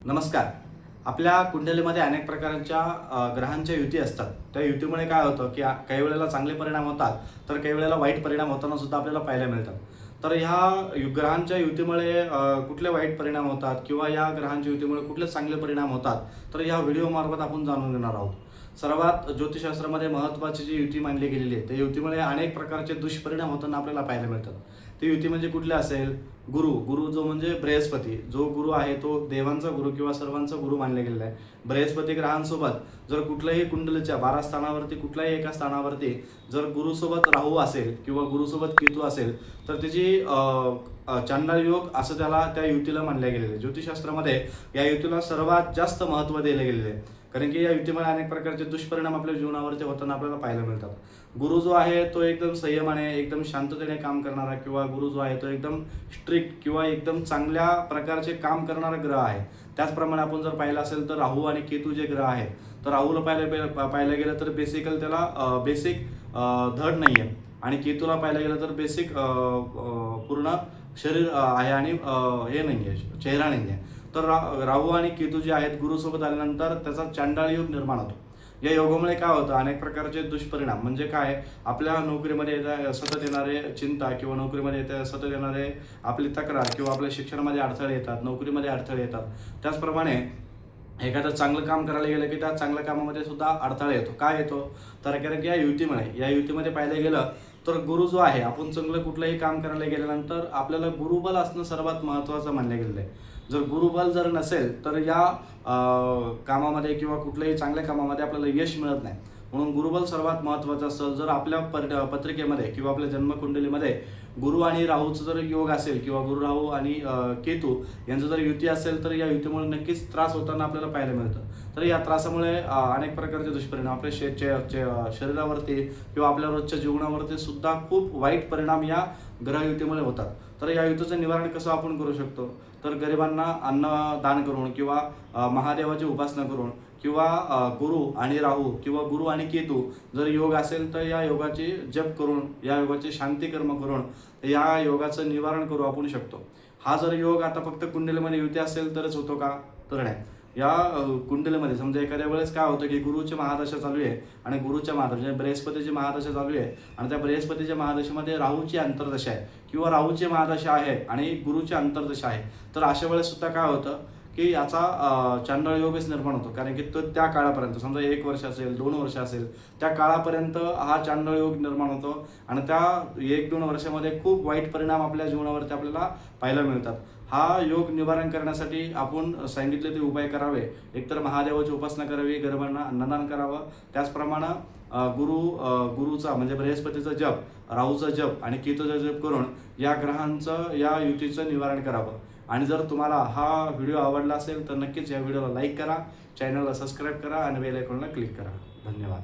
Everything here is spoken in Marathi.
नमस्कार. आपल्या कुंडलीमध्ये अनेक प्रकारच्या ग्रहांच्या युती असतात. त्या युतीमुळे काय होतं की काही वेळेला चांगले परिणाम होतात, तर काही वेळेला वाईट परिणाम होताना सुद्धा आपल्याला पाहायला मिळतात. तर ह्या ग्रहांच्या युतीमुळे कुठले वाईट परिणाम होतात किंवा या ग्रहांच्या युतीमुळे कुठले चांगले परिणाम होतात, तर ह्या व्हिडिओमार्फत आपण जाणून घेणार आहोत. सर्वात ज्योतिषशास्त्रामध्ये महत्त्वाची जी युती मानली गेलेली आहे, त्या युतीमुळे अनेक प्रकारचे दुष्परिणाम होताना आपल्याला पाहायला मिळतात. ती युती म्हणजे कुठली असेल? गुरु जो म्हणजे बृहस्पती, जो गुरु आहे तो देवांचा गुरु किंवा सर्वांचा गुरु मानला गेलेला आहे. बृहस्पती ग्रहांसोबत जर कुठल्याही कुंडलीच्या 12 स्थानावरती कुठल्याही एका स्थानावरती जर गुरुसोबत राहू असेल किंवा गुरुसोबत केतू असेल, तर त्याची चांडाळ योग असं त्या युतीला मानल्या गेलेलं आहे. ज्योतिषशास्त्रामध्ये या युतीला सर्वात जास्त महत्त्व दिले गेलेले आहे. कारण की या युतीमुळे अनेक प्रकारचे दुष्परिणाम आपल्या जीवनावरती होताना आपल्याला पाहायला मिळतात. गुरु जो आहे तो एकदम संयमाने, एकदम शांततेने काम करणारा किंवा गुरु जो आहे तो एकदम स्ट्रिक्ट किंवा एकदम चांगल्या प्रकारचे काम करणारा ग्रह आहे. त्याचप्रमाणे आपण जर पाहिलं असेल तर राहू आणि केतू जे ग्रह आहेत, तर राहूला पाहायला गेलं तर बेसिकल त्याला बेसिक धड नाही आहे आणि केतूला पाहायला गेलं तर बेसिक पूर्ण शरीर आहे आणि हे नाही आहे, चेहरा नाही आहे. तर राहू आणि केतू जे आहेत गुरुसोबत आल्यानंतर त्याचा चांडाळ योग निर्माण होतो. या योगामुळे काय होतं? अनेक प्रकारचे दुष्परिणाम म्हणजे काय? आपल्या नोकरीमध्ये सतत येणारे चिंता किंवा नोकरीमध्ये सतत येणारे आपली तक्रार किंवा आपल्या शिक्षणामध्ये अडथळे येतात, नोकरीमध्ये अडथळे येतात. त्याचप्रमाणे एखादं चांगलं काम करायला गेलं की त्या चांगल्या कामामध्ये सुद्धा अडथळा येतो. काय येतो? तर कारण की या युतीमध्ये पाहिलं गेलं तर गुरु जो आहे, आपण चांगलं कुठलंही काम करायला गेल्यानंतर आपल्याला गुरुबल असणं सर्वात महत्त्वाचं मानलं गेलेलं आहे. जर गुरुबल जर नसेल तर या कामामध्ये किंवा कुठल्याही चांगल्या कामामध्ये आपल्याला यश मिळत नाही. म्हणून गुरुबल सर्वात महत्त्वाचं असतं. जर आपल्या पत्रिकेमध्ये किंवा आपल्या जन्मकुंडलीमध्ये गुरु आणि राहूचं जर योग असेल किंवा गुरु राहू आणि केतू यांचं जर युती असेल, तर या युतीमुळे नक्कीच त्रास होताना आपल्याला पाहायला मिळतं. तर या त्रासामुळे अनेक प्रकारचे दुष्परिणाम आपल्या शरीरावरती किंवा आपल्या रोजच्या जीवनावरती सुद्धा खूप वाईट परिणाम या ग्रहयुतीमुळे होतात. तर या युतीचं निवारण कसं आपण करू शकतो? तर गरिबांना अन्न दान करून किंवा महादेवाची उपासना करून किंवा गुरु आणि राहू किंवा गुरु आणि केतू जर योग असेल तर या योगाची जप करून, या योगाचे शांतिकर्म करून या योगाचं निवारण करू आपण शकतो. हा जर योग आता फक्त कुंडलीमध्ये युती असेल तरच होतो का? तर नाही. या कुंडलीमध्ये समजा एखाद्या वेळेस काय होतं की गुरुची महादशा चालू आहे आणि गुरुच्या महादशा म्हणजे बृहस्पतीची महादशा चालू आहे आणि त्या बृहस्पतीच्या महादशेमध्ये राहूची अंतर्दशा आहे किंवा राहूची महादशा आहे आणि गुरुची अंतर्दशा आहे. तर अशा वेळेस सुद्धा काय होतं की याचा चांडाळ योगच निर्माण होतो. कारण की तो त्या काळापर्यंत समजा 1 वर्ष असेल, 2 वर्ष असेल, त्या काळापर्यंत हा चांडाळ योग निर्माण होतो आणि त्या 1-2 वर्षामध्ये खूप वाईट परिणाम आपल्या जीवनावरती आपल्याला पाहायला मिळतात. हा योग निवारण करण्यासाठी आपण सांगितले ते उपाय करावे. एकतर महादेवाची उपासना करावी, गरिबांना अन्नदान करावं. त्याचप्रमाणे गुरुचा म्हणजे बृहस्पतीचा जप, राहूचा जप आणि केतूचा जप करून या ग्रहांचं, या युतीचं निवारण करावं. आणि जर तुम्हाला हा व्हिडिओ आवडला असेल तर नक्कीच या व्हिडिओला लाईक करा, चॅनलला सबस्क्राईब करा आणि बेल आयकॉनला क्लिक करा. धन्यवाद.